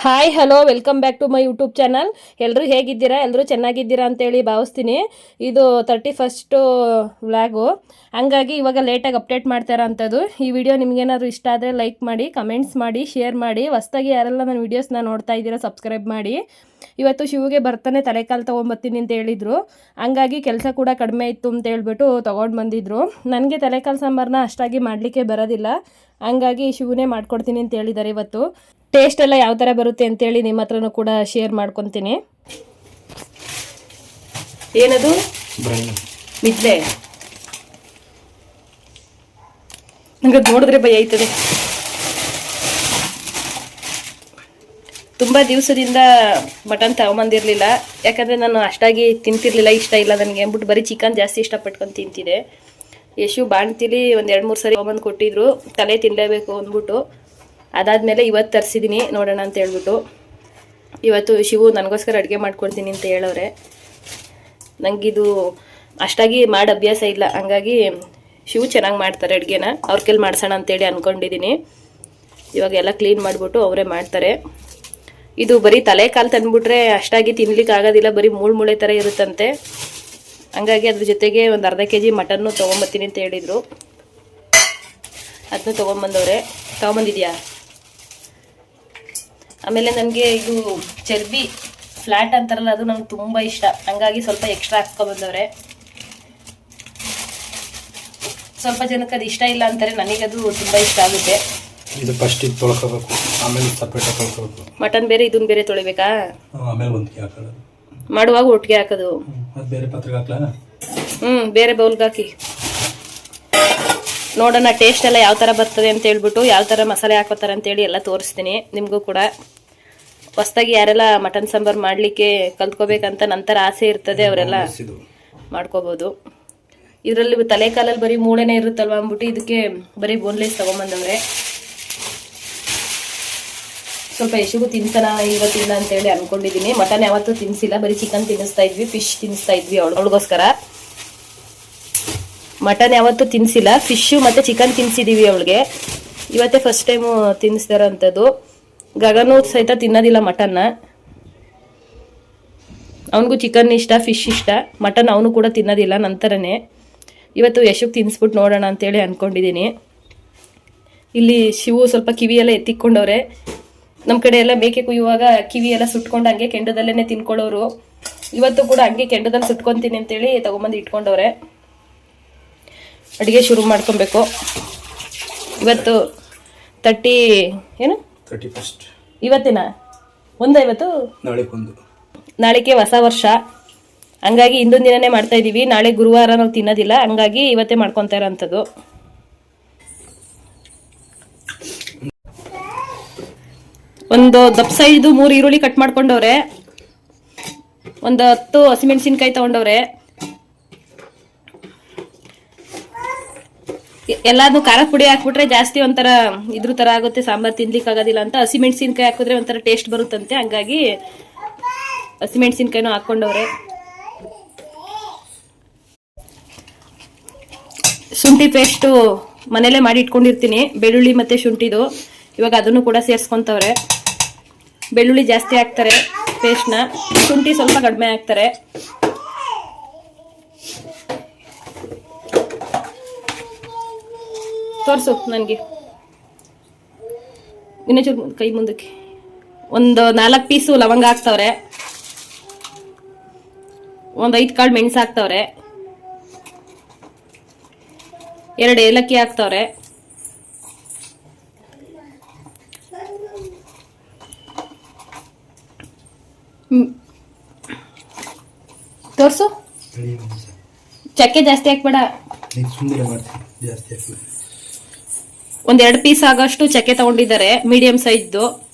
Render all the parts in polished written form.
Hi hello welcome back to my YouTube channel. ಎಲ್ಲರೂ ಹೇಗಿದ್ದೀರಾ? ಎಲ್ಲರೂ ಚೆನ್ನಾಗಿದ್ದೀರಾ ಅಂತೇಳಿ ಭಾವಿಸ್ತೀನಿ. ಇದು 31st ವ್ಲಾಗು, ಹಂಗಾಗಿ ಇವಾಗ ಲೇಟಾಗಿ ಅಪ್ಡೇಟ್ ಮಾಡ್ತಾರ ಅಂಥದ್ದು. ಈ ವಿಡಿಯೋ ನಿಮಗೇನಾದ್ರು ಇಷ್ಟ ಆದರೆ ಲೈಕ್ ಮಾಡಿ, ಕಮೆಂಟ್ಸ್ ಮಾಡಿ, ಶೇರ್ ಮಾಡಿ. ಹೊಸ್ದಾಗಿ ಯಾರೆಲ್ಲ ನನ್ನ ವೀಡಿಯೋಸ್ನ ನೋಡ್ತಾ ಇದ್ದೀರಾ ಸಬ್ಸ್ಕ್ರೈಬ್ ಮಾಡಿ. ಇವತ್ತು ಶಿವಗೆ ಬರ್ತಾನೆ ತಲೆಕಾಲು ತೊಗೊಂಬರ್ತೀನಿ ಅಂತ ಹೇಳಿದರು, ಹಂಗಾಗಿ ಕೆಲಸ ಕೂಡ ಕಡಿಮೆ ಇತ್ತು ಅಂತ ಹೇಳ್ಬಿಟ್ಟು ತೊಗೊಂಡು ಬಂದಿದ್ರು. ನನಗೆ ತಲೆಕಾಲು ಸಾಂಬಾರನ್ನ ಅಷ್ಟಾಗಿ ಮಾಡಲಿಕ್ಕೆ ಬರೋದಿಲ್ಲ, ಹಂಗಾಗಿ ಶಿವನೇ ಮಾಡ್ಕೊಡ್ತೀನಿ ಅಂತ ಹೇಳಿದ್ದಾರೆ. ಇವತ್ತು ಟೇಸ್ಟ್ ಎಲ್ಲ ಯಾವ ಥರ ಬರುತ್ತೆ ಅಂತೇಳಿ ನಿಮ್ಮ ಹತ್ರನೂ ಕೂಡ ಶೇರ್ ಮಾಡ್ಕೊತೀನಿ. ಏನದು ಮಿದ್ಲೆ? ನಂಗೆ ನೋಡಿದ್ರೆ ಭಯ ಆಯ್ತದೆ. ತುಂಬ ದಿವಸದಿಂದ ಮಟನ್ ತಗೊಂಬಂದಿರಲಿಲ್ಲ, ಯಾಕಂದರೆ ನಾನು ಅಷ್ಟಾಗಿ ತಿಂತಿರ್ಲಿಲ್ಲ, ಇಷ್ಟ ಇಲ್ಲ ನನಗೆ ಅಂದ್ಬಿಟ್ಟು ಬರೀ ಚಿಕನ್ ಜಾಸ್ತಿ ಇಷ್ಟಪಟ್ಕೊಂಡು ತಿಂತಿದ್ದೆ. ಯಶು ಬಾಣ್ತಿಲಿ ಒಂದು 2-3 ಸರಿ ತೊಗೊಂಬಂದು ಕೊಟ್ಟಿದ್ರು, ತಲೆ ತಿನ್ನಲೇಬೇಕು ಅಂದ್ಬಿಟ್ಟು. ಅದಾದಮೇಲೆ ಇವತ್ತು ತರಿಸಿದ್ದೀನಿ ನೋಡೋಣ ಅಂತ ಹೇಳ್ಬಿಟ್ಟು. ಇವತ್ತು ಶಿವು ನನಗೋಸ್ಕರ ಅಡುಗೆ ಮಾಡ್ಕೊಡ್ತೀನಿ ಅಂತ ಹೇಳೋರೆ. ನನಗಿದು ಅಷ್ಟಾಗಿ ಮಾಡಿ ಅಭ್ಯಾಸ ಇಲ್ಲ, ಹಂಗಾಗಿ ಶಿವು ಚೆನ್ನಾಗಿ ಮಾಡ್ತಾರೆ ಅಡುಗೆನ, ಅವ್ರ ಕೈಲಿ ಮಾಡ್ಸೋಣ ಅಂತೇಳಿ ಅಂದ್ಕೊಂಡಿದ್ದೀನಿ. ಇವಾಗ ಎಲ್ಲ ಕ್ಲೀನ್ ಮಾಡಿಬಿಟ್ಟು ಅವರೇ ಮಾಡ್ತಾರೆ. ಇದು ಬರೀ ತಲೆ ಕಾಲು ತಂದುಬಿಟ್ರೆ ಅಷ್ಟಾಗಿ ತಿನ್ಲಿಕ್ಕೆ ಆಗೋದಿಲ್ಲ, ಬರೀ ಮೂಳೆ ಥರ ಇರುತ್ತಂತೆ. ಹಂಗಾಗಿ ಅದ್ರ ಜೊತೆಗೆ ಒಂದು ಅರ್ಧ kg ಮಟನ್ನು ತೊಗೊಂಬರ್ತೀನಿ ಅಂತ ಹೇಳಿದರು, ಅದನ್ನು ತೊಗೊಂಬಂದವ್ರೆ. ತೊಗೊಂಬಂದಿದ್ಯಾ? ಆಮೇಲೆ ನನಗೆ ಇದು ಚರ್ಬಿ ಫ್ಲ್ಯಾಟ್ ಅಂತಾರಲ್ಲ, ಅದು ನಂಗೆ ತುಂಬ ಇಷ್ಟ, ಹಂಗಾಗಿ ಸ್ವಲ್ಪ ಎಕ್ಸ್ಟ್ರಾ ಹಾಕ್ಕೊಬಂದವ್ರೆ. ಸ್ವಲ್ಪ ಜನಕ್ಕೆ ಅದು ಇಷ್ಟ ಇಲ್ಲ ಅಂತಾರೆ, ನನಗದು ತುಂಬ ಇಷ್ಟ ಆಗುತ್ತೆ. ಇದು ಫಸ್ಟ್ ಇದು ತೊಳ್ಕೋಬೇಕು, ಆಮೇಲೆ ಸಪ್ರೇಟ್ ತೊಳ್ಕೋಬೇಕು. ಮಟನ್ ಬೇರೆ ಇದನ್ನ ಬೇರೆ ತೊಳಿಬೇಕಾ? ಆಮೇಲೆ ಒಂದಿಗೆ ಹಾಕೋದು, ಮಾಡುವಾಗ ಒಟ್ಟಿಗೆ ಹಾಕೋದು. ಅದು ಬೇರೆ ಪಾತ್ರೆಗೆ ಹಾಕ್ಲಾ? ಬೇರೆ ಬೌಲ್ಗೆ ಹಾಕಿ ನೋಡೋಣ ಟೇಸ್ಟ್ ಎಲ್ಲ ಯಾವ ಥರ ಬರ್ತದೆ ಅಂತ ಹೇಳ್ಬಿಟ್ಟು, ಯಾವ ಥರ ಮಸಾಲೆ ಹಾಕೋತಾರೆ ಅಂತೇಳಿ ಎಲ್ಲ ತೋರಿಸ್ತೀನಿ ನಿಮಗೂ ಕೂಡ. ಹೊಸ್ದಾಗಿ ಯಾರೆಲ್ಲ ಮಟನ್ ಸಾಂಬಾರು ಮಾಡಲಿಕ್ಕೆ ಕಲ್ತ್ಕೋಬೇಕಂತ ನಂತರ ಆಸೆ ಇರ್ತದೆ, ಅವರೆಲ್ಲ ಮಾಡ್ಕೋಬೋದು. ಇದರಲ್ಲಿ ತಲೆಕಾಲಲ್ಲಿ ಬರೀ ಮೂಳೆನೇ ಇರುತ್ತಲ್ವ ಅಂದ್ಬಿಟ್ಟು ಇದಕ್ಕೆ ಬರೀ ಬೋನ್ಲೆಸ್ ತೊಗೊಂಬಂದವ್ರೆ. ಸ್ವಲ್ಪ ಯಶುಗೂ ತಿನ್ಸೋಣ ಇವತ್ತಿಲ್ಲ ಅಂತೇಳಿ ಅಂದ್ಕೊಂಡಿದ್ದೀನಿ. ಮಟನ್ ಯಾವತ್ತೂ ತಿನ್ನಿಸಿಲ್ಲ, ಬರೀ ಚಿಕನ್ ತಿನ್ನಿಸ್ತಾ ಇದ್ವಿ, ಫಿಶ್ ತಿನ್ನಿಸ್ತಾ ಇದ್ವಿ ಅವಳಿಗೋಸ್ಕರ. ಮಟನ್ ಯಾವತ್ತೂ ತಿನ್ನಿಸಿಲ್ಲ, ಫಿಶ್ಶು ಮತ್ತು ಚಿಕನ್ ತಿನ್ನಿಸಿದ್ದೀವಿ ಅವಳಿಗೆ. ಇವತ್ತೇ ಫಸ್ಟ್ ಟೈಮು ತಿನ್ನಿಸ್ತಾರಂಥದ್ದು. ಗಗನೂ ಸಹಿತ ತಿನ್ನೋದಿಲ್ಲ ಮಟನ್ನ, ಅವನಿಗೂ ಚಿಕನ್ ಇಷ್ಟ, ಫಿಶ್ ಇಷ್ಟ. ಮಟನ್ ಅವನು ಕೂಡ ತಿನ್ನೋದಿಲ್ಲ. ನಂತರನೇ ಇವತ್ತು ಯಶಕ್ಕೆ ತಿನ್ನಿಸ್ಬಿಟ್ಟು ನೋಡೋಣ ಅಂತೇಳಿ ಅಂದ್ಕೊಂಡಿದ್ದೀನಿ. ಇಲ್ಲಿ ಶಿವು ಸ್ವಲ್ಪ ಕಿವಿಯೆಲ್ಲ ಎತ್ತಿಕೊಂಡವ್ರೆ. ನಮ್ಮ ಕಡೆ ಎಲ್ಲ ಮೇಕೆ ಕುಯ್ಯುವಾಗ ಕಿವಿ ಎಲ್ಲ ಸುಟ್ಕೊಂಡು ಹಂಗೆ ಕೆಂಡದಲ್ಲೇ ತಿನ್ಕೊಳ್ಳೋರು. ಇವತ್ತು ಕೂಡ ಹಂಗೆ ಕೆಂಡದಲ್ಲಿ ಸುಟ್ಕೊತೀನಿ ಅಂತೇಳಿ ತೊಗೊಂಬಂದು ಇಟ್ಕೊಂಡವ್ರೆ. ಅಡುಗೆ ಶುರು ಮಾಡ್ಕೊಬೇಕು. ಇವತ್ತು 31 ಇವತ್ತಿನ ಇವತ್ತು ನಾಳೆಗೆ ಹೊಸ ವರ್ಷ, ಹಂಗಾಗಿ ಹಿಂದೊಂದು ದಿನನೇ ಮಾಡ್ತಾ ಇದ್ದೀವಿ. ನಾಳೆ ಗುರುವಾರ ನಾವು ತಿನ್ನೋದಿಲ್ಲ, ಹಂಗಾಗಿ ಇವತ್ತೇ ಮಾಡ್ಕೊತಾ ಇರೋಂಥದ್ದು. ಒಂದು ದಪ್ಪ ಸೈಜ್ 3 ಈರುಳ್ಳಿ ಕಟ್ ಮಾಡ್ಕೊಂಡವ್ರೆ, ಒಂದು 10 ಹಸಿಮೆಣಸಿನ್ಕಾಯಿ ತಗೊಂಡವ್ರೆ. ಎಲ್ಲಾನು ಖಾರದ ಪುಡಿ ಹಾಕ್ಬಿಟ್ರೆ ಜಾಸ್ತಿ ಒಂಥರ ಇದ್ರ ಥರ ಆಗುತ್ತೆ, ಸಾಂಬಾರು ತಿನ್ಲಿಕ್ಕೆ ಆಗೋದಿಲ್ಲ ಅಂತ. ಹಸಿಮೆಣಸಿನ್ಕಾಯಿ ಹಾಕಿದ್ರೆ ಒಂಥರ ಟೇಸ್ಟ್ ಬರುತ್ತಂತೆ, ಹಂಗಾಗಿ ಹಸಿಮೆಣಸಿನ್ಕಾಯಿನೂ ಹಾಕ್ಕೊಂಡವ್ರೆ. ಶುಂಠಿ ಪೇಸ್ಟು ಮನೇಲೇ ಮಾಡಿ ಇಟ್ಕೊಂಡಿರ್ತೀನಿ, ಬೆಳ್ಳುಳ್ಳಿ ಮತ್ತು ಶುಂಠಿದು. ಇವಾಗ ಅದನ್ನು ಕೂಡ ಸೇರಿಸ್ಕೊತವ್ರೆ. ಬೆಳ್ಳುಳ್ಳಿ ಜಾಸ್ತಿ ಹಾಕ್ತಾರೆ ಪೇಸ್ಟ್ನ, ಶುಂಠಿ ಸ್ವಲ್ಪ ಕಡಿಮೆ ಹಾಕ್ತಾರೆ. ತೋರಿಸು ನನಗೆ ಇನ್ನೊಂಚೂರು ಕೈ ಮುಂದಕ್ಕೆ. ಒಂದು 4 ಪೀಸು ಲವಂಗ ಹಾಕ್ತವ್ರೆ, ಒಂದು 5 ಕಾಳು ಮೆಣಸು ಹಾಕ್ತವ್ರೆ, 2 ಏಲಕ್ಕಿ ಹಾಕ್ತವ್ರೆ, ತೋರ್ಸು. ಚಕ್ಕೆ ಜಾಸ್ತಿ ಹಾಕ್ಬೇಡ, ಒಂದ್ 2 ಪೀಸ್ ಆಗೋಷ್ಟು ಚಕ್ಕೆ ತಗೊಂಡಿದ್ದಾರೆ, ಮೀಡಿಯಂ ಸೈಜ್ದು.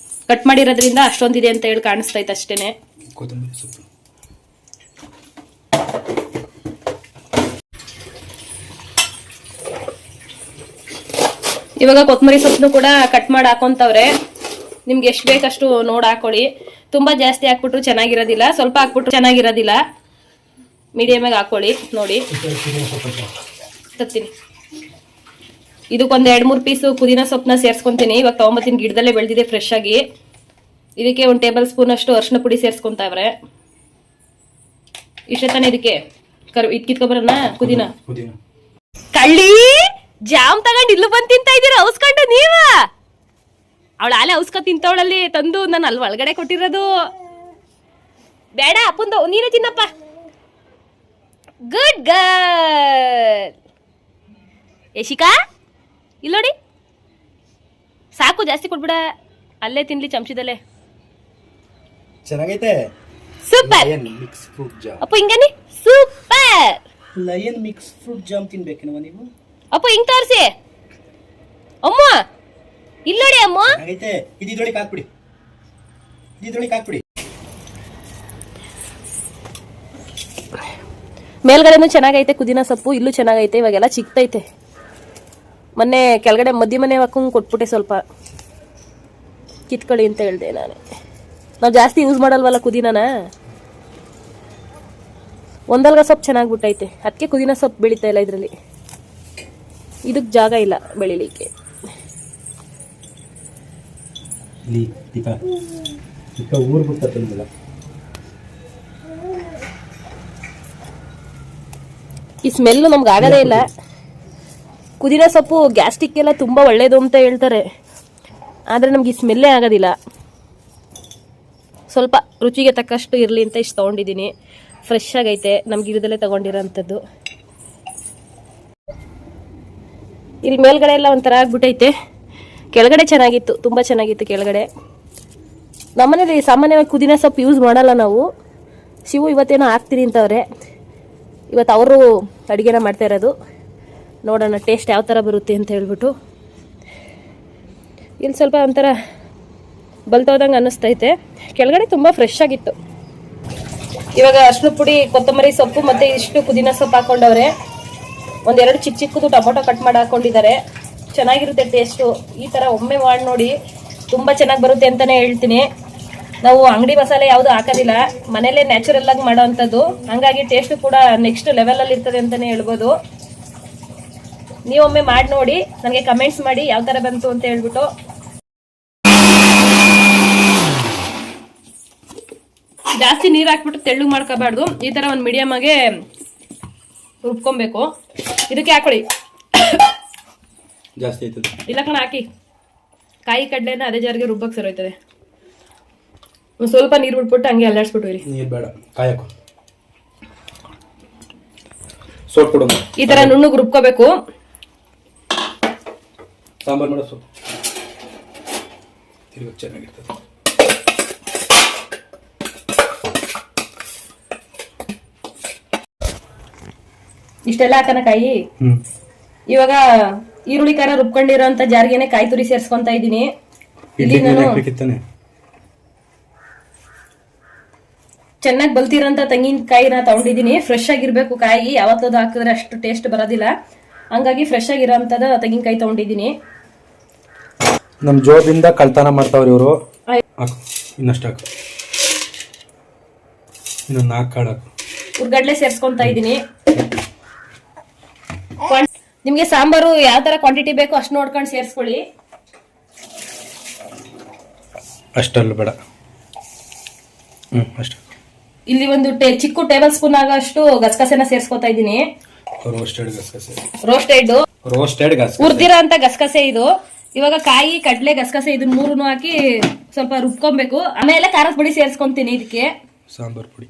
ಕಟ್ ಮಾಡಿರೋದ್ರಿಂದ ಅಷ್ಟೊಂದಿದೆ ಅಂತ ಹೇಳಿ ಕಾಣಿಸ್ತಾ ಇತ್ತು ಅಷ್ಟೇನೆ. ಇವಾಗ ಕೊತ್ತಂಬರಿ ಸೊಪ್ಪನ್ನು ಕೂಡ ಕಟ್ ಮಾಡಿ ಹಾಕೊಂತವ್ರೆ. ನಿಮ್ಗೆ ಎಷ್ಟು ಬೇಕಷ್ಟು ನೋಡಿ ಹಾಕೊಳ್ಳಿ. ತುಂಬಾ ಜಾಸ್ತಿ ಹಾಕ್ಬಿಟ್ರು ಚೆನ್ನಾಗಿರೋದಿಲ್ಲ, ಸ್ವಲ್ಪ ಹಾಕ್ಬಿಟ್ರು ಚೆನ್ನಾಗಿರೋದಿಲ್ಲ. ಮೀಡಿಯಮಾಗಿ ಹಾಕೊಳ್ಳಿ ನೋಡಿ. ತತ್ತೀನಿ ಇದಕ್ಕೊಂದು 2-3 ಪೀಸು ಪುದೀನ ಸೊಪ್ಪನ್ನ ಸೇರಿಸ್ಕೊಂತೀನಿ. ಇವಾಗ ತೊಗೊಂಬತ್ತೀನಿ, ಗಿಡದಲ್ಲೇ ಬೆಳೆದಿದೆ ಫ್ರೆಶ್ ಆಗಿ. ಇದಕ್ಕೆ 1 ಟೇಬಲ್ ಸ್ಪೂನ್ ಅಷ್ಟು ಅರಿಶಿನ ಪುಡಿ ಸೇರಿಸ್ಕೊಂತಾವ್ರೆ. ಇಷ್ಟೇ ತಾನೇ ಇದಕ್ಕೆ ಕಿತ್ಕೊಬರೋಣ ಪುದೀನ. ಕಳ್ಳಿ ಜಾಮ್ ತಗೊಂಡು ಇಲ್ಲೂ ಬಂದು ತಿಂತಾ ಇದ್ದೀರಾ ಔಸ್ಕೊಂಡು ನೀವ? ಅವಳ ಆಲೆ ಔಸ್ಕ ತಿಂತವಳಲ್ಲಿ ತಂದು ನಾನು ಅಲ್ಲಿ ಒಳಗಡೆ ಕೊಟ್ಟಿರೋದು. ಬೇಡ ಅಪ್ಪಂದು ನೀನೇ ತಿನ್ನಪ್ಪ. ಗುಡ್ ಗರ್ಲ್ ಯಶಿಕಾ, ಇಲ್ಲಿ ನೋಡಿ. ಸಾಕು, ಜಾಸ್ತಿ ಕೊಡ್ಬಿಡ, ಅಲ್ಲೇ ತಿನ್ಲಿ ಚಮಚದಲ್ಲೇ. ಚೆನ್ನಾಗೈತೆ. Super mix fruit jam. ಅಪ್ಪ ಹಿಂಗನಿ super. Lion mix fruit jam ತಿನ್ಬೇಕೇನವ ನೀವು? ಅಪ್ಪ ಹಿಂಗ್ ತೋರಿಸಿ. ಅಮ್ಮ ಇಲ್ಲಿ ನೋಡಿ ಅಮ್ಮ. ಚೆನ್ನಾಗೈತೆ. ಇದ್ರೊಳಗೆ ಹಾಕ್ಬಿಡಿ, ಇದ್ರೊಳಗೆ ಹಾಕ್ಬಿಡಿ. ಮೇಲ್ಗಡೆನೂ ಚೆನ್ನಾಗೈತೆ ಪುದೀನ ಸೊಪ್ಪು, ಇಲ್ಲೂ ಚೆನ್ನಾಗೈತೆ. ಇವಾಗೆಲ್ಲ ಚಿಕ್ತೈತೆ. ಮೊನ್ನೆ ಕೆಳಗಡೆ ಮಧ್ಯೆ ಮನೆ ಹಾಕೊಂಡು ಕೊಟ್ಬಿಟ್ಟೆ, ಸ್ವಲ್ಪ ಕಿತ್ಕೊಳ್ಳಿ ಅಂತ ಹೇಳ್ದೆ ನಾನು. ನಾವು ಜಾಸ್ತಿ ಯೂಸ್ ಮಾಡಲ್ವಲ್ಲ ಪುದೀನನ. ಒಂದಲ್ಗ ಸೊಪ್ಪು ಚೆನ್ನಾಗ್ಬಿಟ್ಟೈತೆ, ಅದಕ್ಕೆ ಪುದೀನ ಸೊಪ್ಪು ಬೆಳೀತಾ ಇಲ್ಲ ಇದರಲ್ಲಿ. ಇದಕ್ಕೆ ಜಾಗ ಇಲ್ಲ ಬೆಳಿಲಿಕ್ಕೆ. ಊರು ಬಿಡ್ತಾ ಈ ಸ್ಮೆಲ್ಲು ನಮ್ಗೆ ಆಗದೇ ಇಲ್ಲ. ಪುದೀನ ಸೊಪ್ಪು ಗ್ಯಾಸ್ಟ್ರಿಕ್ ಎಲ್ಲ ತುಂಬ ಒಳ್ಳೇದು ಅಂತ ಹೇಳ್ತಾರೆ, ಆದರೆ ನಮ್ಗೆ ಈ ಸ್ಮೆಲ್ಲೇ ಆಗೋದಿಲ್ಲ. ಸ್ವಲ್ಪ ರುಚಿಗೆ ತಕ್ಕಷ್ಟು ಇರಲಿ ಅಂತ ಇಷ್ಟು ತೊಗೊಂಡಿದ್ದೀನಿ. ಫ್ರೆಶ್ ಆಗೈತೆ, ನಮ್ಗೆ ಗಿಡದಲ್ಲೇ ತೊಗೊಂಡಿರೋ ಅಂಥದ್ದು. ಇಲ್ಲಿ ಮೇಲ್ಗಡೆ ಎಲ್ಲ ಒಂಥರ ಆಗ್ಬಿಟ್ಟೈತೆ. ಕೆಳಗಡೆ ಚೆನ್ನಾಗಿತ್ತು, ತುಂಬ ಚೆನ್ನಾಗಿತ್ತು ಕೆಳಗಡೆ. ನಮ್ಮನೇಲಿ ಸಾಮಾನ್ಯವಾಗಿ ಪುದೀನ ಸೊಪ್ಪು ಯೂಸ್ ಮಾಡಲ್ಲ ನಾವು. ಶಿವು ಇವತ್ತೇನೋ ಹಾಕ್ತೀನಿ ಅಂತವ್ರೆ. ಇವತ್ತು ಅವರು ಅಡುಗೆನ ಮಾಡ್ತಾ ಇರೋದು. ನೋಡೋಣ ಟೇಸ್ಟ್ ಯಾವ ಥರ ಬರುತ್ತೆ ಅಂತ ಹೇಳ್ಬಿಟ್ಟು. ಇಲ್ಲಿ ಸ್ವಲ್ಪ ಒಂಥರ ಬಲ್ತೋದಂಗೆ ಅನ್ನಿಸ್ತೈತೆ. ಕೆಳಗಡೆ ತುಂಬ ಫ್ರೆಶ್ ಆಗಿತ್ತು. ಇವಾಗ ಅರಿಶಿನ ಪುಡಿ, ಕೊತ್ತಂಬರಿ ಸೊಪ್ಪು ಮತ್ತು ಇಷ್ಟು ಪುದೀನ ಸೊಪ್ಪು ಹಾಕ್ಕೊಂಡವ್ರೆ. 1-2 ಚಿಕ್ಕ ಚಿಕ್ಕದು ಟೊಮೊಟೊ ಕಟ್ ಮಾಡಿ ಹಾಕ್ಕೊಂಡಿದ್ದಾರೆ. ಚೆನ್ನಾಗಿರುತ್ತೆ ಟೇಸ್ಟು. ಈ ಥರ ಒಮ್ಮೆ ಮಾಡಿ ನೋಡಿ, ತುಂಬ ಚೆನ್ನಾಗಿ ಬರುತ್ತೆ ಅಂತಲೇ ಹೇಳ್ತೀನಿ. ನಾವು ಅಂಗಡಿ ಮಸಾಲೆ ಯಾವುದು ಹಾಕೋದಿಲ್ಲ, ಮನೇಲೇ ನ್ಯಾಚುರಲ್ ಆಗಿ ಮಾಡೋ ಅಂಥದ್ದು. ಹಂಗಾಗಿ ಟೇಸ್ಟು ಕೂಡ ನೆಕ್ಸ್ಟ್ ಲೆವೆಲಲ್ಲಿ ಇರ್ತದೆ ಅಂತಲೇ ಹೇಳ್ಬೋದು. ನೀವೊಮ್ಮೆ ಮಾಡಿ ನೋಡಿ, ನನಗೆ ಕಮೆಂಟ್ಸ್ ಮಾಡಿ ಯಾವ ಥರ ಬಂತು ಅಂತ ಹೇಳ್ಬಿಟ್ಟು. ಜಾಸ್ತಿ ನೀರು ಹಾಕ್ಬಿಟ್ಟು ತೆಳ್ಳಗೆ ಮಾಡ್ಕೋಬಾರ್ದು. ಈ ಥರ ಒಂದು ಮೀಡಿಯಮ್ ಆಗಿ ರುಬ್ಕೊಬೇಕು. ಇದಕ್ಕೆ ಹಾಕೊಳ್ಳಿ ಜಾಸ್ತಿ ಆಯ್ತದೆ. ಇಲ್ಲ ಕಣ, ಹಾಕಿ. ಕಾಯಿ ಕಡಲೆನ ಅದೇ ಜಾರಿಗೆ ರುಬ್ಬಕ್ಕೆ ಸರೋಯ್ತದೆ. ಒಂದು ಸ್ವಲ್ಪ ನೀರು ಬಿಟ್ಬಿಟ್ಟು ಹಂಗೆ ಅಲ್ಲಾಡ್ಸ್ಬಿಟ್ಟು ಇರಿ. ನೀರು ಬೇಡ, ಕಾಯಕು ಸೋಪ್ ಕೊಡು. ಈ ಥರ ನುಣ್ಣಗೆ ರುಬ್ಕೋಬೇಕು. ಸಾಂಬಾರು ಮಾಡೋ ಸೊಪ್ಪು ತಿರುಗಿ ಚೆನ್ನಾಗಿರ್ತದೆ. ಇಷ್ಟೆಲ್ಲ ಹಾಕನ ಕಾಯಿ. ಇವಾಗ ಈರುಳ್ಳಿ ಖಾರ ರುಬ್ಕೊಂಡಿರೋ ಅಂತ ಜಾರಿಗೆನೆ ಕಾಯಿ ತುರಿ ಸೇರ್ಸ್ಕೊಂತ ಇದ್ದೀನಿ. ಇಲ್ಲಿ ನಾನು ಚೆನ್ನಾಗಿ ಬಲ್ತಿರೋಂಥ ತೆಂಗಿನಕಾಯಿನ ತಗೊಂಡಿದ್ದೀನಿ. ಫ್ರೆಶ್ ಆಗಿರ್ಬೇಕು ಕಾಯಿ, ಯಾವತ್ತದು ಹಾಕಿದ್ರೆ ಅಷ್ಟು ಟೇಸ್ಟ್ ಬರೋದಿಲ್ಲ. ಹಂಗಾಗಿ ಫ್ರೆಶ್ ಆಗಿರೋಂಥದ್ದು ತೆಂಗಿನಕಾಯಿ ತಗೊಂಡಿದ್ದೀನಿ. ನಮ್ಮ ಜೋಬದಿಂದ ಕಳ್ತನ ಮಾಡ್ತಾವ್ರಿ ಇವರು. ಇನ್ನಷ್ಟು ಹಾಕು, ಇನ್ನೊಂದು 4 ಕಾಳು ಹಾಕು. ಉರ್ಗಡ್ಲೆ ಸೇರ್ಸ್ಕೊಂತ ಇದ್ದೀನಿ. ನಿಮ್ಗೆ ಸಾಂಬಾರು ಯಾವ ತರ ಕ್ವಾಂಟಿಟಿ ಬೇಕು ಅಷ್ಟು ನೋಡ್ಕೊಂಡು ಸೇರಿಸ್ಕೊಳ್ಳಿ. ಅಷ್ಟಲ್ಲ ಬೇಡ, ಅಷ್ಟು. ಇಲ್ಲಿ ಒಂದು ಚಿಕ್ಕ ಟೇಬಲ್ ಸ್ಪೂನ್ ಆಗಷ್ಟು ಗಸಗಸೆನ ಸೇರ್ಸ್ಕೊತಾ ಇದ್ದೀನಿ. ರೋಸ್ಟೆಡ್ ಗಸಗಸೆ, ರೋಸ್ಟೆಡ್ ಗಸಗಸೆ, ಹುರ್ದಿರೋ ಅಂತ ಗಸಗಸೆ ಇದು. ಇವಾಗ ಕಾಯಿ, ಕಡ್ಲೆ, ಗಸಗಸೆ ಇದನ್ನ 3 ಹಾಕಿ ಸ್ವಲ್ಪ ರುಬ್ಕೊಬೇಕು. ಆಮೇಲೆ ಖಾರದ ಪುಡಿ ಸೇರ್ಸ್ಕೊಂತೀನಿ. ಇದಕ್ಕೆ ಸಾಂಬಾರ್ ಪುಡಿ,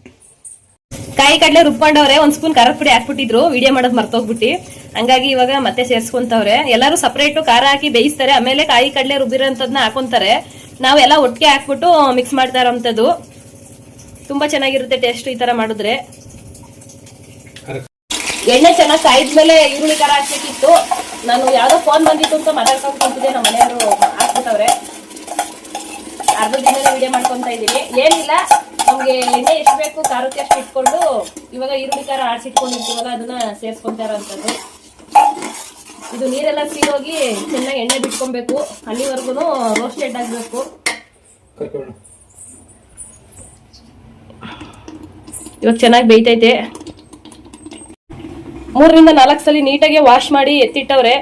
ಕಾಯಿ ಕಡ್ಲೆ ರುಬ್ಕೊಂಡವ್ರೆ. 1 ಸ್ಪೂನ್ ಖಾರದ ಪುಡಿ ಹಾಕ್ಬಿಟ್ಟಿದ್ರು, ವಿಡಿಯೋ ಮಾಡೋದು ಮರ್ತೋಗ್ಬಿಟ್ಟು. ಹಂಗಾಗಿ ಇವಾಗ ಮತ್ತೆ ಸೇರ್ಸ್ಕೊಂತವ್ರೆ. ಎಲ್ಲರೂ ಸಪರೇಟ್ ಖಾರ ಹಾಕಿ ಬೇಯಿಸ್ತಾರೆ, ಆಮೇಲೆ ಕಾಯಿ ಕಡ್ಲೆ ರುಬ್ಬಿರೋಂಥದ್ನ ಹಾಕೊಂತಾರೆ. ನಾವೆಲ್ಲ ಒಟ್ಟಿಗೆ ಹಾಕ್ಬಿಟ್ಟು ಮಿಕ್ಸ್ ಮಾಡ್ತಾ ಇರೋಂಥದ್ದು. ತುಂಬಾ ಚೆನ್ನಾಗಿರುತ್ತೆ ಟೇಸ್ಟ್ ಈ ತರ ಮಾಡಿದ್ರೆ. ಎಣ್ಣೆ ಚೆನ್ನಾಗಿ ಕಾಯಿದ್ಮೇಲೆ ಈರುಳ್ಳಿ ಖಾರ ಹಾಕ್ಬೇಕಿತ್ತು. ನಾನು ಯಾವ್ದೋ ಫೋನ್ ಬಂದಿತ್ತು ಅಂತ ಮಾತಾಡ್ಕೊಂಡು ಕುಂತಿದ್ದೆ. ನಮ್ಮ ಮನೆಯವರು ಹಾಕ್ಬಿಟ್ಟವ್ರೆ. ಅರ್ಧ ದಿನದಲ್ಲಿ ವಿಡಿಯೋ ಮಾಡ್ಕೊಂತ ಇದೀವಿ. ಏನಿಲ್ಲ, ನಮ್ಗೆ ಎಣ್ಣೆ ಎಷ್ಟು ಬೇಕು ಖಾರಕ್ಕೆ ಅಷ್ಟು ಇಟ್ಕೊಂಡು ಇವಾಗ ಈರುಳ್ಳಿ ಖಾರ ಆಡ್ಸಿಟ್ಕೊಂಡಿರ್ತೀವಲ್ಲ ಅದನ್ನ ಸೇರ್ಸ್ಕೊಂತ ಇರೋಂಥದ್ದು. ಇದು ನೀರೆಲ್ಲ ಸೀರೋಗಿ ಚೆನ್ನಾಗಿ ಎಣ್ಣೆ ಬಿಟ್ಕೊಬೇಕು. ಅಲ್ಲಿವರೆಗೂ ರೋಸ್ಟೆಡ್ ಆಗಬೇಕು. ಇವಾಗ ಚೆನ್ನಾಗಿ ಬೇಯ್ತೈತೆ. 3ರಿಂದ 4 ಸಲ ನೀಟಾಗಿ ವಾಶ್ ಮಾಡಿ ಎತ್ತಿಟ್ಟವ್ರೆ.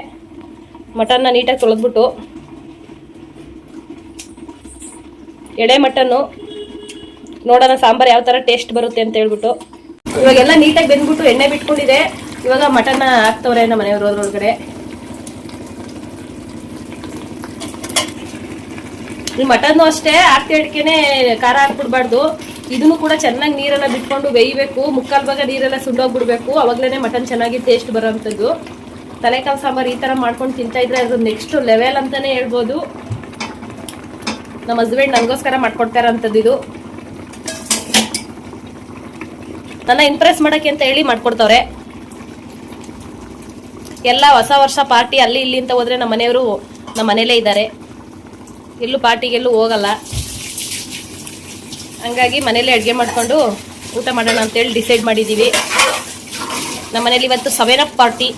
ಮಟನ್ನ ನೀಟಾಗಿ ತೊಳೆದ್ಬಿಟ್ಟು, ಎಡೆ ಮಟನ್ನು ನೋಡೋಣ ಸಾಂಬಾರು ಯಾವ ಥರ ಟೇಸ್ಟ್ ಬರುತ್ತೆ ಅಂತ ಹೇಳ್ಬಿಟ್ಟು. ಇವಾಗೆಲ್ಲ ನೀಟಾಗಿ ಬೆಂದ್ಬಿಟ್ಟು ಎಣ್ಣೆ ಬಿಟ್ಕೊಂಡಿದೆ. ಇವಾಗ ಮಟನ್ನ ಹಾಕ್ತವ್ರೆ ನಮ್ಮ ಮನೆಯವ್ರು ಅದ್ರೊಳಗಡೆ. ಈ ಮಟನ್ನು ಅಷ್ಟೇ ಹಾಕ್ತಿಡ್ಕೇನೆ ಖಾರ ಹಾಕ್ಬಿಡ್ಬಾರ್ದು. ಇದನ್ನು ಕೂಡ ಚೆನ್ನಾಗಿ ನೀರೆಲ್ಲ ಬಿಟ್ಕೊಂಡು ಬೇಯಬೇಕು. ಮುಕ್ಕಾಲು ಭಾಗ ನೀರೆಲ್ಲ ಸುಂಡೋಗ್ಬಿಡ್ಬೇಕು. ಅವಾಗ್ಲೇ ಮಟನ್ ಚೆನ್ನಾಗಿ ಟೇಸ್ಟ್ ಬರೋವಂಥದ್ದು. ತಲೆಕಾಲು ಸಾಂಬಾರು ಈ ಥರ ಮಾಡ್ಕೊಂಡು ತಿಂತಾ ಇದ್ರೆ ಅದು ನೆಕ್ಸ್ಟ್ ಲೆವೆಲ್ ಅಂತಾನೆ ಹೇಳ್ಬೋದು. ನಮ್ಮ ಹಸ್ಬೆಂಡ್ ನನಗೋಸ್ಕರ ಮಾಡ್ಕೊಡ್ತಾರಂಥದ್ದು ಇದು. ನನ್ನ ಇಂಪ್ರೆಸ್ ಮಾಡೋಕ್ಕೆ ಅಂತ ಹೇಳಿ ಮಾಡ್ಕೊಡ್ತವ್ರೆ. ಎಲ್ಲ ಹೊಸ ವರ್ಷ ಪಾರ್ಟಿ ಅಲ್ಲಿ ಇಲ್ಲಿ ಅಂತ ಹೋದ್ರೆ ನಮ್ಮ ಮನೆಯವರು ನಮ್ಮ ಮನೇಲೇ ಇದ್ದಾರೆ. ಎಲ್ಲೂ ಪಾರ್ಟಿಗೆಲ್ಲೂ ಹೋಗಲ್ಲ. ಹಂಗಾಗಿ ಮನೇಲಿ ಅಡುಗೆ ಮಾಡಿಕೊಂಡು ಊಟ ಮಾಡೋಣ ಅಂತೇಳಿ ಡಿಸೈಡ್ ಮಾಡಿದ್ದೀವಿ. ನಮ್ಮ ಮನೇಲಿ ಇವತ್ತು 7 ಅಪ್ ಪಾರ್ಟಿ.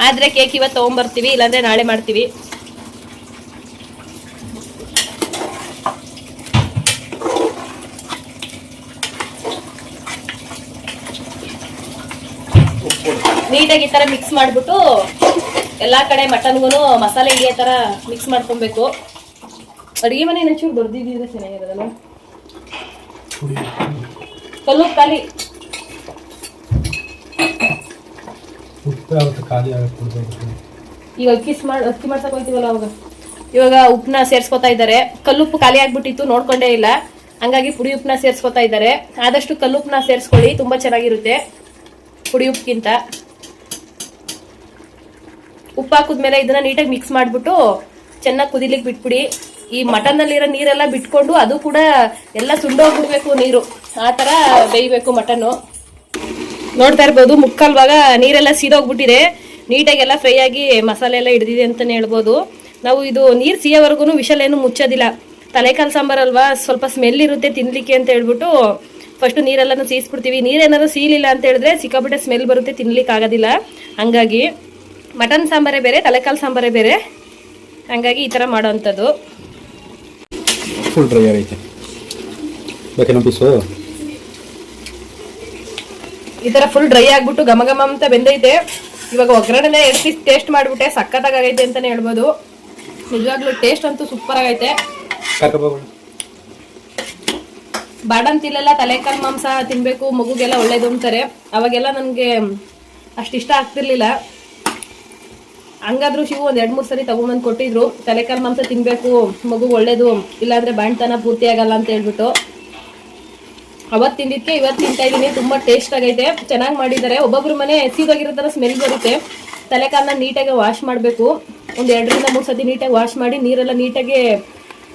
ಆದರೆ ಕೇಕ್ ಇವತ್ತು ತೊಗೊಂಬರ್ತೀವಿ, ಇಲ್ಲಾಂದರೆ ನಾಳೆ ಮಾಡ್ತೀವಿ. ನೀಟಾಗಿ ಈ ಥರ ಮಿಕ್ಸ್ ಮಾಡಿಬಿಟ್ಟು ಎಲ್ಲ ಕಡೆ ಮಟನ್ಗೂ ಮಸಾಲೆ ಹಿಡಿಯೋ ಥರ ಮಿಕ್ಸ್ ಮಾಡ್ಕೊಬೇಕು. ಅಡುಗೆ ಮನೆ ಒಂಚೂರು ಬರ್ದಿದ್ದಿದ್ರೆ ಚೆನ್ನಾಗಿರೋದಲ್ಲ. ಕಲ್ಲು ಖಾಲಿ ಈಗ ಅಕ್ಕಿ ಮಾಡ್ಸಕ್ ಹೋಗ್ತೀವಲ್ಲ ಅವಾಗ. ಇವಾಗ ಉಪ್ಪನ್ನ ಸೇರ್ಸ್ಕೊತಾ ಇದ್ದಾರೆ. ಕಲ್ಲುಪ್ಪು ಖಾಲಿ ಆಗ್ಬಿಟ್ಟಿತ್ತು, ನೋಡ್ಕೊಂಡೇ ಇಲ್ಲ. ಹಂಗಾಗಿ ಪುಡಿ ಉಪ್ಪನ್ನ ಸೇರ್ಸ್ಕೊತಾ ಇದ್ದಾರೆ. ಆದಷ್ಟು ಕಲ್ಲುಪ್ಪನ್ನ ಸೇರಿಸ್ಕೊಳ್ಳಿ, ತುಂಬಾ ಚೆನ್ನಾಗಿರುತ್ತೆ ಪುಡಿ ಉಪ್ಪಿಗಿಂತ. ಉಪ್ಪು ಹಾಕಿದ್ಮೇಲೆ ಇದನ್ನ ನೀಟಾಗಿ ಮಿಕ್ಸ್ ಮಾಡ್ಬಿಟ್ಟು ಚೆನ್ನಾಗಿ ಕುದಿಲಿಕ್ಕೆ ಬಿಟ್ಬಿಡಿ. ಈ ಮಟನ್ನಲ್ಲಿರೋ ನೀರೆಲ್ಲ ಬಿಟ್ಕೊಂಡು ಅದು ಕೂಡ ಎಲ್ಲ ಸುಂಡೋಗ್ಬಿಡ್ಬೇಕು ನೀರು. ಆ ಥರ ಬೇಯಬೇಕು ಮಟನ್ನು. ನೋಡ್ತಾ ಇರ್ಬೋದು, ಮುಕ್ಕಾಲು ಭಾಗ ನೀರೆಲ್ಲ ಸೀದೋಗ್ಬಿಟ್ಟಿದೆ. ನೀಟಾಗಿ ಎಲ್ಲ ಫ್ರೈ ಆಗಿ ಮಸಾಲೆ ಎಲ್ಲ ಹಿಡಿದಿದೆ ಅಂತಲೇ ಹೇಳ್ಬೋದು. ನಾವು ಇದು ನೀರು ಸಿಯೋವರೆಗೂ ವಿಷಲ್ ಏನು ಮುಚ್ಚೋದಿಲ್ಲ. ತಲೆಕಾಲು ಸಾಂಬಾರು ಅಲ್ವಾ, ಸ್ವಲ್ಪ ಸ್ಮೆಲ್ ಇರುತ್ತೆ ತಿನ್ಲಿಕ್ಕೆ ಅಂತ ಹೇಳ್ಬಿಟ್ಟು ಫಸ್ಟು ನೀರೆಲ್ಲನೂ ಸೀಸ್ಬಿಡ್ತೀವಿ. ನೀರೇನಾದ್ರು ಸೀಲಿಲ್ಲ ಅಂತ ಹೇಳಿದ್ರೆ ಸಿಕ್ಕಾಬಿಟ್ಟೆ ಸ್ಮೆಲ್ ಬರುತ್ತೆ, ತಿನ್ಲಿಕ್ಕೆ ಆಗೋದಿಲ್ಲ. ಹಂಗಾಗಿ ಮಟನ್ ಸಾಂಬಾರೇ ಬೇರೆ, ತಲೆಕಾಲು ಸಾಂಬಾರೇ ಬೇರೆ. ಹಂಗಾಗಿ ಈ ಥರ ಮಾಡೋವಂಥದ್ದು. ಫುಲ್ ಡ್ರೈ ಆಗೈತೆ. ಬೇಕೇನೋ ಪೀಸು? ಈ ಥರ ಫುಲ್ ಡ್ರೈ ಆಗ್ಬಿಟ್ಟು ಘಮ ಘಮ ಅಂತ ಬೆಂದೈತೆ. ಇವಾಗ ಒಗ್ಗರಣೆ ಎತ್ತಿ ಟೇಸ್ಟ್ ಮಾಡಿಬಿಟ್ಟೆ, ಸಕ್ಕತ್ತಾಗೈತೆ ಅಂತಲೇ ಹೇಳ್ಬೋದು. ನಿಜವಾಗ್ಲೂ ಟೇಸ್ಟ್ ಅಂತೂ ಸೂಪರ್ ಆಗೈತೆ. ಬಾಡಂತಿಲೆಲ್ಲ ತಲೆಕಾಲು ಮಾಂಸ ತಿನ್ನಬೇಕು, ಮಗುಗೆಲ್ಲ ಒಳ್ಳೇದು ಅಂತಾರೆ. ಅವಾಗೆಲ್ಲ ನನಗೆ ಅಷ್ಟಿಷ್ಟ ಆಗ್ತಿರ್ಲಿಲ್ಲ. ಹಂಗಾದ್ರೂ ಶಿವು ಒಂದು 2-3 ಸರಿ ತಗೊಂಬಂದು ಕೊಟ್ಟಿದ್ರು. ತಲೆಕಾಲು ಮಾಂಸ ತಿನ್ನಬೇಕು, ಮಗು ಒಳ್ಳೇದು, ಇಲ್ಲಾಂದ್ರೆ ಬಾಣ್ತನ ಪೂರ್ತಿ ಆಗಲ್ಲ ಅಂತ ಹೇಳ್ಬಿಟ್ಟು. ಅವತ್ತು ತಿಂದಿದ್ದಕ್ಕೆ ಇವತ್ತು ತಿಂತಾ ಇದ್ದೀನಿ. ತುಂಬ ಟೇಸ್ಟ್ ಆಗೈತೆ, ಚೆನ್ನಾಗಿ ಮಾಡಿದ್ದಾರೆ. ಒಬ್ಬೊಬ್ರು ಮನೆ ಸೀದೋಗಿರೋ ಥರ ಸ್ಮೆಲ್ ಬರುತ್ತೆ. ತಲೆಕಾಲನ್ನ ನೀಟಾಗಿ ವಾಶ್ ಮಾಡಬೇಕು. ಒಂದು 2ರಿಂದ 3 ಸತಿ ನೀಟಾಗಿ ವಾಶ್ ಮಾಡಿ ನೀರೆಲ್ಲ ನೀಟಾಗಿ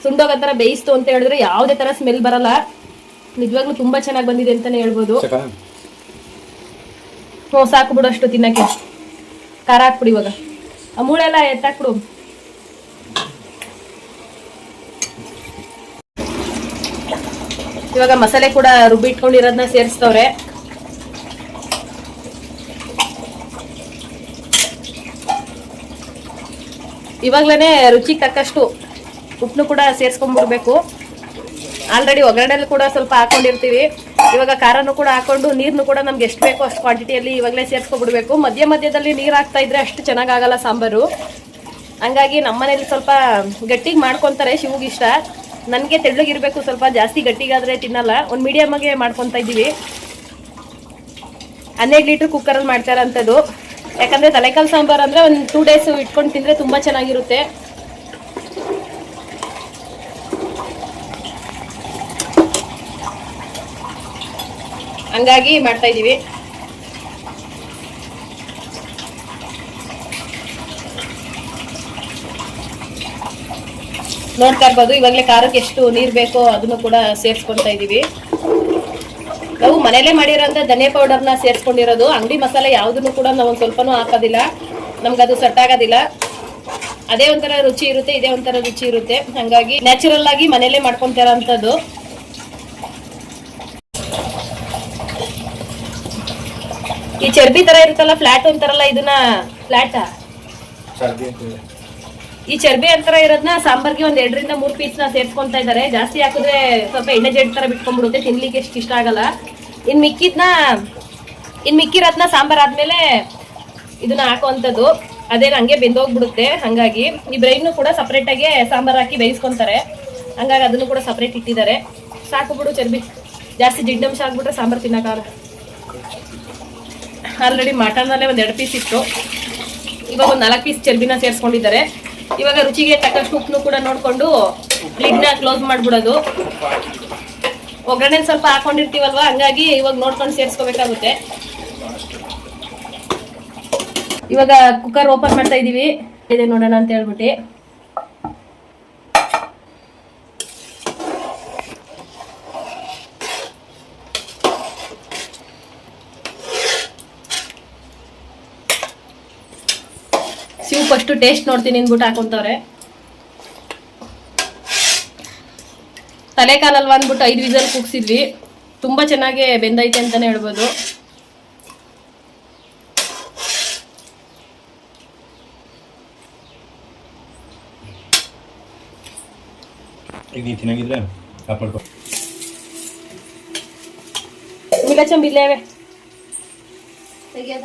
ಸುಂಡೋಗೋ ಥರ ಬೇಯಿಸ್ತು ಅಂತ ಹೇಳಿದ್ರೆ ಯಾವುದೇ ಥರ ಸ್ಮೆಲ್ ಬರಲ್ಲ. ನಿಜವಾಗ್ಲೂ ತುಂಬ ಚೆನ್ನಾಗಿ ಬಂದಿದೆ ಅಂತಲೇ ಹೇಳ್ಬೋದು. ಹ್ಞೂ, ಸಾಕು ಬಿಡು ಅಷ್ಟು ತಿನ್ನಕ್ಕೆ. ಖಾರ ಹಾಕ್ಬಿಡಿ ಇವಾಗ. ಆ ಮೂಳೆ ಎಲ್ಲ ಎತ್ತಾಕ್ಬಿಡು. ಇವಾಗ ಮಸಾಲೆ ಕೂಡ ರುಬ್ಬಿ ಇಟ್ಕೊಂಡಿರೋದನ್ನ ಸೇರಿಸ್ತವ್ರೆ. ಇವಾಗ್ಲೇ ರುಚಿಗೆ ತಕ್ಕಷ್ಟು ಉಪ್ಪನ್ನು ಕೂಡ ಸೇರಿಸ್ಕೊಂಡ್ಬಿಡ್ಬೇಕು. ಆಲ್ರೆಡಿ ಒಗ್ಗರಣೆಯಲ್ಲಿ ಕೂಡ ಸ್ವಲ್ಪ ಹಾಕೊಂಡಿರ್ತೀವಿ. ಇವಾಗ ಖಾರನೂ ಕೂಡ ಹಾಕೊಂಡು ನೀರನ್ನು ಕೂಡ ನಮ್ಗೆ ಎಷ್ಟು ಬೇಕೋ ಅಷ್ಟು ಕ್ವಾಂಟಿಟಿಯಲ್ಲಿ ಇವಾಗಲೇ ಸೇರಿಸ್ಕೊಬಿಡ್ಬೇಕು. ಮಧ್ಯದಲ್ಲಿ ನೀರು ಹಾಕ್ತಾ ಇದ್ರೆ ಅಷ್ಟು ಚೆನ್ನಾಗಾಗಲ್ಲ ಸಾಂಬಾರು. ಹಂಗಾಗಿ ನಮ್ಮನೇಲಿ ಸ್ವಲ್ಪ ಗಟ್ಟಿಗೆ ಮಾಡ್ಕೊತಾರೆ. ಶಿವಗೆ ಇಷ್ಟ. ನನಗೆ ತೆಳ್ಳಗಿರಬೇಕು, ಸ್ವಲ್ಪ ಜಾಸ್ತಿ ಗಟ್ಟಿಗಾದರೆ ತಿನ್ನಲ್ಲ. ಒಂದು ಮೀಡಿಯಮ್ಮಾಗೆ ಮಾಡ್ಕೊತಾ ಇದ್ದೀವಿ. 12 ಲೀಟ್ರ್ ಕುಕ್ಕರಲ್ಲಿ ಮಾಡ್ತಾರಂಥದ್ದು. ಯಾಕಂದರೆ ತಲೆಕಾಲು ಸಾಂಬಾರು ಅಂದರೆ ಒಂದು 2 ಡೇಸ್ ಇಟ್ಕೊಂಡು ತಿಂದರೆ ತುಂಬ ಚೆನ್ನಾಗಿರುತ್ತೆ. ಹಂಗಾಗಿ ಮಾಡ್ತಾ ಇದ್ದೀವಿ. ನೋಡ್ತಾ ಇರ್ಬೋದು, ಇವಾಗಲೇ ಖಾರಕ್ಕೆ ಎಷ್ಟು ನೀರು ಬೇಕೋ ಅದನ್ನು ಕೂಡ ಸೇರಿಸ್ಕೊಳ್ತಾ ಇದ್ದೀವಿ. ನಾವು ಮನೇಲೆ ಮಾಡಿರೋಂಥ ಧನಿಯಾ ಪೌಡರ್ನ ಸೇರಿಸ್ಕೊಂಡಿರೋದು. ಅಂಗಡಿ ಮಸಾಲೆ ಯಾವುದನ್ನು ಕೂಡ ನಾವು ಒಂದು ಸ್ವಲ್ಪನೂ ಹಾಕೋದಿಲ್ಲ. ನಮ್ಗದು ಸೆಟ್ ಆಗೋದಿಲ್ಲ. ಅದೇ ಒಂಥರ ರುಚಿ ಇರುತ್ತೆ, ಇದೇ ಒಂಥರ ರುಚಿ ಇರುತ್ತೆ. ಹಾಗಾಗಿ ನ್ಯಾಚುರಲ್ ಆಗಿ ಮನೇಲೆ ಮಾಡ್ಕೊತಾರಂಥದ್ದು. ಈ ಚರ್ಬಿ ತರ ಇರುತ್ತಲ್ಲ, ಫ್ಲಾಟ್ ಅಂತಾರಲ್ಲ, ಇದನ್ನ ಫ್ಲಾಟಾ ಈ ಚರ್ಬಿ ಅಂತರ ಇರೋದನ್ನ ಸಾಂಬಾರ್ಗೆ ಒಂದು 2ರಿಂದ 3 ಪೀಸ್ನ ಸೇರ್ಸ್ಕೊಂತಾ ಇದ್ದಾರೆ. ಜಾಸ್ತಿ ಹಾಕಿದ್ರೆ ಸ್ವಲ್ಪ ಎಣ್ಣೆ ಜೆಡ್ ತರ ಬಿಟ್ಕೊಂಡ್ಬಿಡುತ್ತೆ, ತಿನ್ಲಿಕ್ಕೆ ಎಷ್ಟು ಇಷ್ಟ ಆಗಲ್ಲ. ಇನ್ ಮಿಕ್ಕಿದ್ನ ಇನ್ನು ಮಿಕ್ಕಿರೋದ್ನ ಸಾಂಬಾರ್ ಆದ್ಮೇಲೆ ಇದನ್ನ ಹಾಕುವಂಥದ್ದು. ಅದೇನು ಹಂಗೆ ಬೆಂದೋಗ್ಬಿಡುತ್ತೆ. ಹಂಗಾಗಿ ಈ ಬ್ರೈನು ಕೂಡ ಸಪ್ರೇಟಾಗಿ ಸಾಂಬಾರ್ ಹಾಕಿ ಬೇಯಿಸ್ಕೊಂತಾರೆ. ಹಂಗಾಗಿ ಅದನ್ನು ಕೂಡ ಸಪ್ರೇಟ್ ಇಟ್ಟಿದ್ದಾರೆ. ಸಾಕು ಬಿಡು ಚರ್ಬಿ, ಜಾಸ್ತಿ ಜಿಡ್ಡಂಶ ಆಗ್ಬಿಟ್ರೆ ಸಾಂಬಾರು ತಿನ್ನೋಕ್ಕಾಗಲ್ಲ. ಆಲ್ರೆಡಿ ಮಟನಲ್ಲೇ ಒಂದು 2 ಪೀಸ್ ಇತ್ತು, ಇವಾಗ ಒಂದು 4 ಪೀಸ್ ಚರ್ಬಿನ ಸೇರಿಸ್ಕೊಂಡಿದ್ದಾರೆ. ಇವಾಗ ರುಚಿಗೆ ತಕ್ಕಷ್ಟು ಉಪ್ಪನ್ನು ಕೂಡ ನೋಡಿಕೊಂಡು ಲಿಡ್ನ ಕ್ಲೋಸ್ ಮಾಡಿಬಿಡೋದು. ಒಗ್ಗರಣೆ ಸ್ವಲ್ಪ ಹಾಕೊಂಡಿರ್ತೀವಲ್ವ, ಹಂಗಾಗಿ ಇವಾಗ ನೋಡ್ಕೊಂಡು ಸೇರಿಸ್ಕೋಬೇಕಾಗುತ್ತೆ. ಇವಾಗ ಕುಕ್ಕರ್ ಓಪನ್ ಮಾಡ್ತಾ ಇದೀವಿ, ಇದೆ ನೋಡೋಣ ಅಂತ ಹೇಳ್ಬಿಟ್ಟು. ಶಿವ್ ಫಸ್ಟ್ ಟೇಸ್ಟ್ ನೋಡ್ತೀನಿ ಅಂದ್ಬಿಟ್ಟು ಹಾಕೊಂತವ್ರೆ. ತಲೆಕಾಲಲ್ವಾ ಅಂದ್ಬಿಟ್ಟು 5 ವಿಸಲ್ ಕೂಗ್ಸಿದ್ವಿ. ತುಂಬಾ ಚೆನ್ನಾಗಿ ಬೆಂದೈತೆ ಅಂತಾನೆ ಹೇಳ್ಬೋದು. ಈಗ ನೀ ತಿನ್ನಂಗಿದ್ರೆ ಆಫ್ ಮಾಡ್ಕೊ. ಮಿಲಚಂಬಿಲ್ಲೇವೆ ತೆಗಿಯೋದ